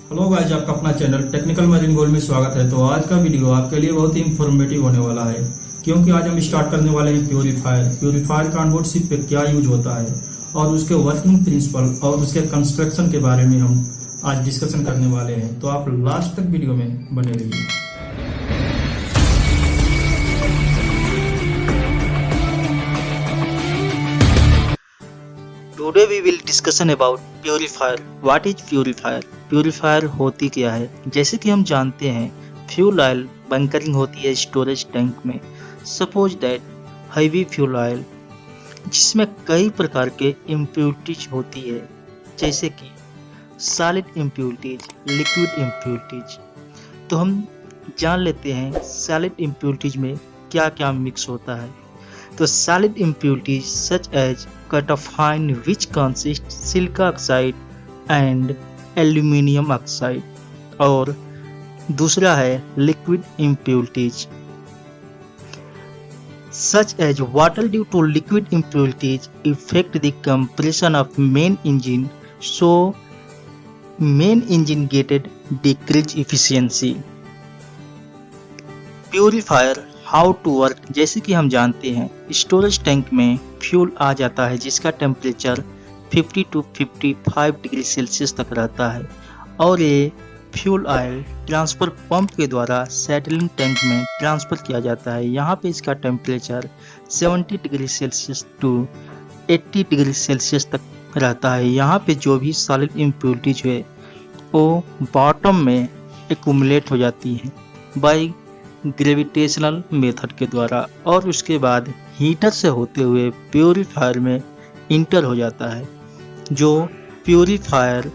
Hello guys, आपका अपना channel technical marine gold में स्वागत है। तो आज का वीडियो आपके लिए बहुत ही इंफॉर्मेटिव होने वाला है, क्योंकि आज हम स्टार्ट करने वाले हैं प्योरीफायर का ऑनबोर्ड शिप पे क्या यूज होता है और उसके वर्किंग प्रिंसिपल और उसके कंस्ट्रक्शन के बारे में हम आज डिस्कशन करने वाले हैं। तो आप लास्ट तक वीडियो में बने रहिए। Today we will discussion about purifier. What is purifier? Purifier होती क्या है? जैसे कि हम जानते हैं फ्यूल ऑयल बंकरिंग होती है स्टोरेज टैंक में। Suppose that heavy fuel oil जिसमें कई प्रकार के इम्प्योरिटीज होती है, जैसे कि सॉलिड इम्प्योरिटीज, लिक्विड इम्प्योरिटीज। तो हम जान लेते हैं सॉलिड इम्प्योरिटीज में क्या क्या मिक्स होता है। तो solid impurities such as cut of fine which consists silica oxide and aluminium oxide। और दूसरा है liquid impurities such as water due to liquid impurities affect the compression of main engine, so main engine get decreased efficiency। Purifier how to work. जैसे कि हम जानते हैं storage tank में fuel आ जाता है जिसका टेम्परेचर 50 to 55 डिग्री सेल्सियस तक रहता है, और ये फ्यूल ऑयल ट्रांसफर पंप के द्वारा सेटलिंग टैंक में ट्रांसफर किया जाता है। यहाँ पे इसका temperature 70 degree Celsius to 80 degree Celsius तक रहता है। यहाँ पे जो भी सॉलिड इम्प्योरिटीज है वो बॉटम में एक्यूमुलेट हो जाती है बाय ग्रेविटेशनल मेथड के द्वारा, और उसके बाद हीटर से होते हुए प्यूरीफायर में इंटर हो जाता है। जो प्यूरीफायर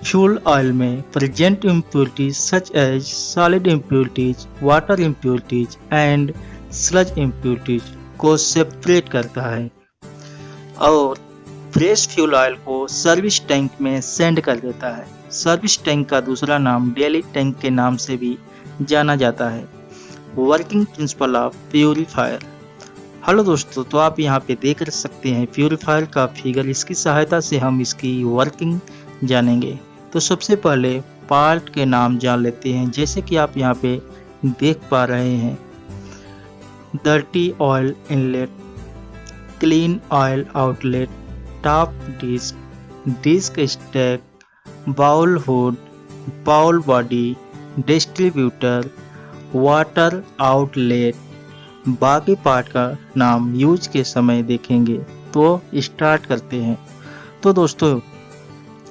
फ्यूल ऑयल में present impurities such as solid impurities, water impurities and sludge impurities को सेपरेट करता है और फ्रेश फ्यूल ऑयल को सर्विस टैंक में सेंड कर देता है। सर्विस टैंक का दूसरा नाम डेली टैंक के नाम से भी जाना जाता है। Working principle of purifier. Hello दोस्तों, तो आप यहाँ पे देख सकते हैं प्यूरीफायर का फिगर। इसकी सहायता से हम इसकी वर्किंग जानेंगे। तो सबसे पहले पार्ट के नाम जान लेते हैं। जैसे कि आप यहाँ पे देख पा रहे हैं dirty oil inlet, clean oil outlet, top disc, disc stack, bowl hood, bowl body, distributor, water outlet. बाकी पार्ट का नाम यूज के समय देखेंगे। तो स्टार्ट करते हैं। तो दोस्तों,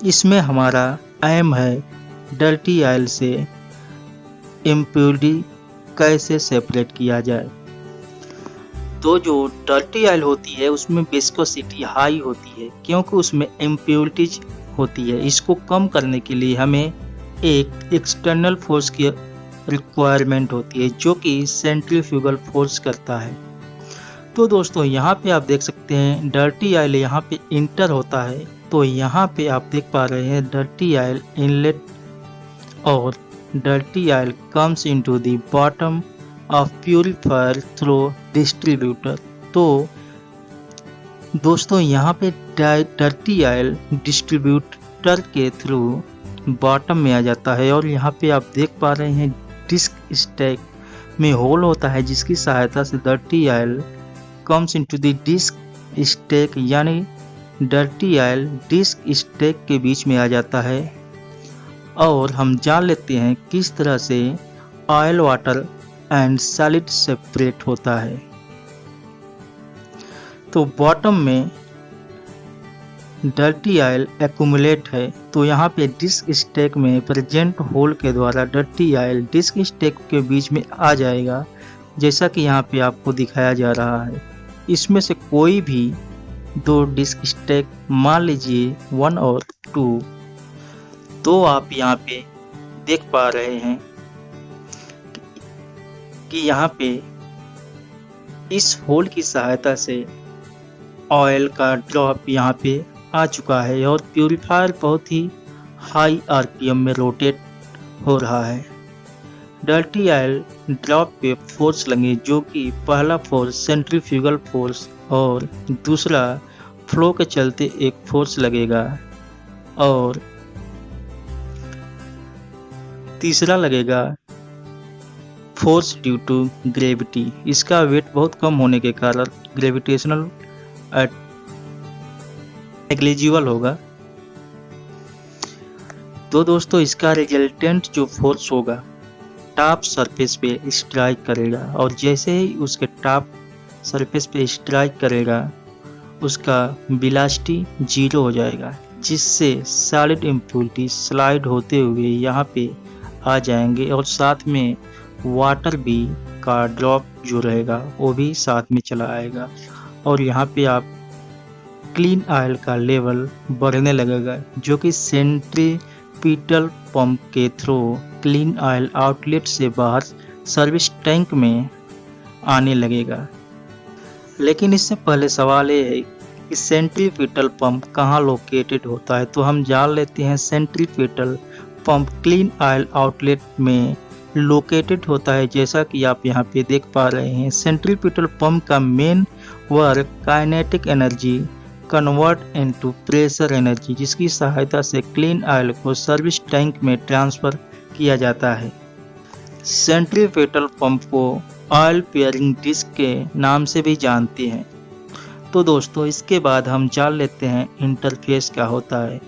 इसमें हमारा एम है डर्टी ऑयल से इम्प्योरिटी कैसे सेपरेट किया जाए। तो जो डर्टी ऑयल होती है उसमें विस्कोसिटी हाई होती है, क्योंकि उसमें इम्प्योरिटीज होती है। इसको कम करने के लिए हमें एक एक्सटर्नल फोर्स की रिक्वायरमेंट होती है, जो कि सेंट्रीफ्यूगल फोर्स करता है। तो दोस्तों, यहाँ पे आप देख सकते हैं डर्टी ऑयल यहाँ पे इंटर होता है। तो यहाँ पे आप देख पा रहे हैं डर्टी ऑयल इनलेट, और dirty oil comes into the bottom of purifier through distributor. तो दोस्तों, यहाँ पे डर्टी ऑयल डिस्ट्रीब्यूटर के थ्रू बॉटम में आ जाता है, और यहाँ पे आप देख पा रहे हैं डिस्क स्टैक में होल होता है, जिसकी सहायता से dirty oil comes into the disc stack, यानी डर्टी ऑयल डिस्क स्टैक के बीच में आ जाता है। और हम जान लेते हैं किस तरह से oil, water and solid separate होता है। तो बॉटम में डर्टी ऑयल एक्यूमुलेट है, तो यहाँ पे डिस्क स्टैक में प्रेजेंट होल के द्वारा डर्टी ऑयल डिस्क स्टैक के बीच में आ जाएगा, जैसा कि यहाँ पे आपको दिखाया जा रहा है। इसमें से कोई भी दो डिस्क स्टैक, मान लीजिए 1 और 2, तो आप यहाँ पे देख पा रहे हैं कि यहाँ पे इस होल की सहायता से ऑयल का ड्रॉप यहाँ पे आ चुका है, और प्यूरीफायर बहुत ही हाई आरपीएम में रोटेट हो रहा है। डर्टी ऑयल ड्रॉप पे फोर्स लगे, जो कि पहला फोर्स सेंट्रीफ्यूगल फोर्स और दूसरा फ्लो के चलते एक फोर्स लगेगा, और तीसरा लगेगा फोर्स ड्यू टू ग्रेविटी। इसका वेट बहुत कम होने के कारण ग्रेविटेशनल नेग्लिजिबल होगा। तो दोस्तों इसका रिजल्टेंट जो फोर्स होगा टॉप सरफेस पे स्ट्राइक करेगा और जैसे ही उसके टॉप सरफेस पे स्ट्राइक करेगा उसका वेलोसिटी 0 हो जाएगा, जिससे सॉलिड इम्प्यूरिटी स्लाइड होते हुए यहाँ पे आ जाएंगे और साथ में वाटर भी का ड्रॉप जो रहेगा वो भी साथ में चला आएगा और यहाँ पे आप क्लीन ऑयल का लेवल बढ़ने लगेगा, जो कि सेंट्रीपिटल पंप के थ्रू क्लीन ऑयल आउटलेट से बाहर सर्विस टैंक में आने लगेगा। लेकिन इससे पहले सवाल ये है कि सेंट्रीपिटल पंप कहाँ लोकेटेड होता है, तो हम जान लेते हैं। Centripetal pump clean oil outlet में लोकेटेड होता है। जैसा कि आप यहाँ पे देख पा रहे हैं, सेंट्रीपिटल पंप का main work kinetic energy convert into pressure energy, जिसकी सहायता से क्लीन ऑयल को सर्विस टैंक में ट्रांसफर किया जाता है। सेंट्रीपिटल पंप को ऑयल पेयरिंग डिस्क के नाम से भी जानते हैं। तो दोस्तों इसके बाद हम जान लेते हैं इंटरफेस क्या होता है।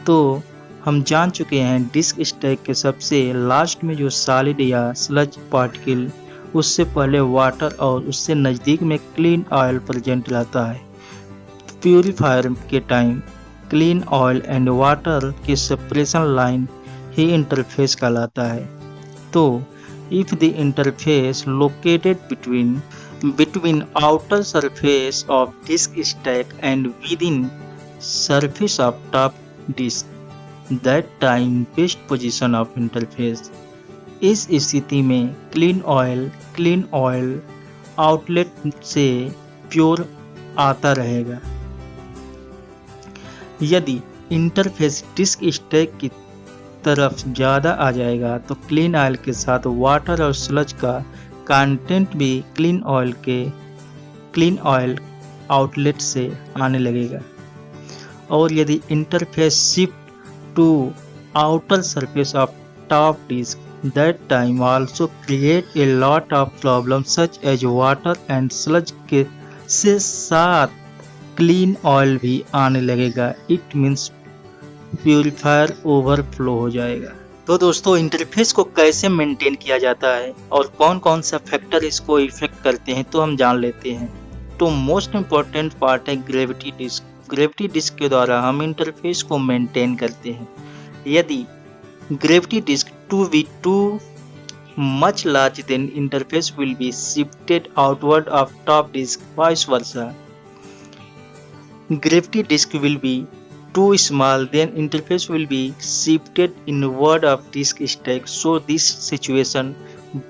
तो हम जान चुके हैं डिस्क स्टैक के सबसे लास्ट में जो सॉलिड या स्लज पार्टिकल, उससे पहले वाटर और उससे नज़दीक में क्लीन ऑयल प्रेजेंट रहता है। प्यूरीफायर के time clean oil and water की सेपरेशन लाइन ही इंटरफेस कहलाता है। तो if the interface located between outer surface of disk stack and within surface of top disk, that time best position of interface। इस स्थिति में clean oil outlet से pure आता रहेगा। यदि इंटरफेस डिस्क स्टैक की तरफ ज़्यादा आ जाएगा तो क्लीन ऑयल के साथ वाटर और स्लज का कंटेंट भी क्लीन ऑयल आउटलेट से आने लगेगा। और यदि interface shift to outer surface of top disc, that time also create a lot of problem such as water and sludge के से साथ क्लीन ऑयल भी आने लगेगा। इट मीन्स प्यूरीफायर ओवरफ्लो हो जाएगा। तो दोस्तों इंटरफेस को कैसे मेंटेन किया जाता है और कौन कौन सा फैक्टर इसको इफेक्ट करते हैं, तो हम जान लेते हैं। तो मोस्ट इम्पॉर्टेंट पार्ट है ग्रेविटी डिस्क। ग्रेविटी डिस्क के द्वारा हम इंटरफेस को मेंटेन करते हैं। यदि gravity disc too much large then interface will be shifted outward of top disc, vice versa. Gravity disk will be too small, then interface will be shifted inward of disk stack. So this situation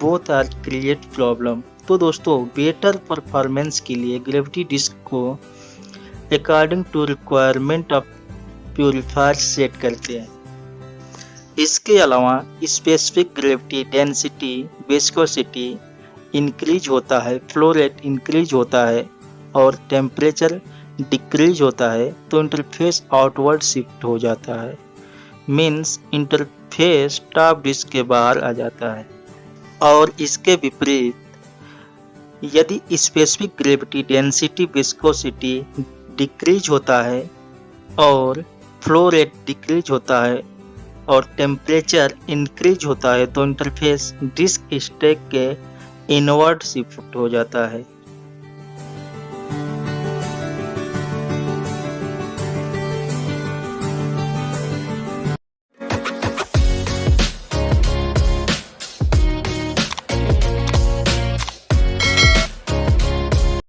both are create problem। तो दोस्तों better performance के लिए gravity disc को according to requirement of purifier set करते हैं। इसके अलावा specific gravity density viscosity increase होता है, फ्लो रेट इंक्रीज होता है और टेम्परेचर डिक्रीज होता है, तो इंटरफेस आउटवर्ड शिफ्ट हो जाता है। मीन्स इंटरफेस टॉप डिस्क के बाहर आ जाता है। और इसके विपरीत यदि specific gravity density viscosity decrease होता है और फ्लो रेट डिक्रीज होता है और टेम्परेचर इंक्रीज होता है, तो इंटरफेस डिस्क स्टैक के इनवर्ड शिफ्ट हो जाता है।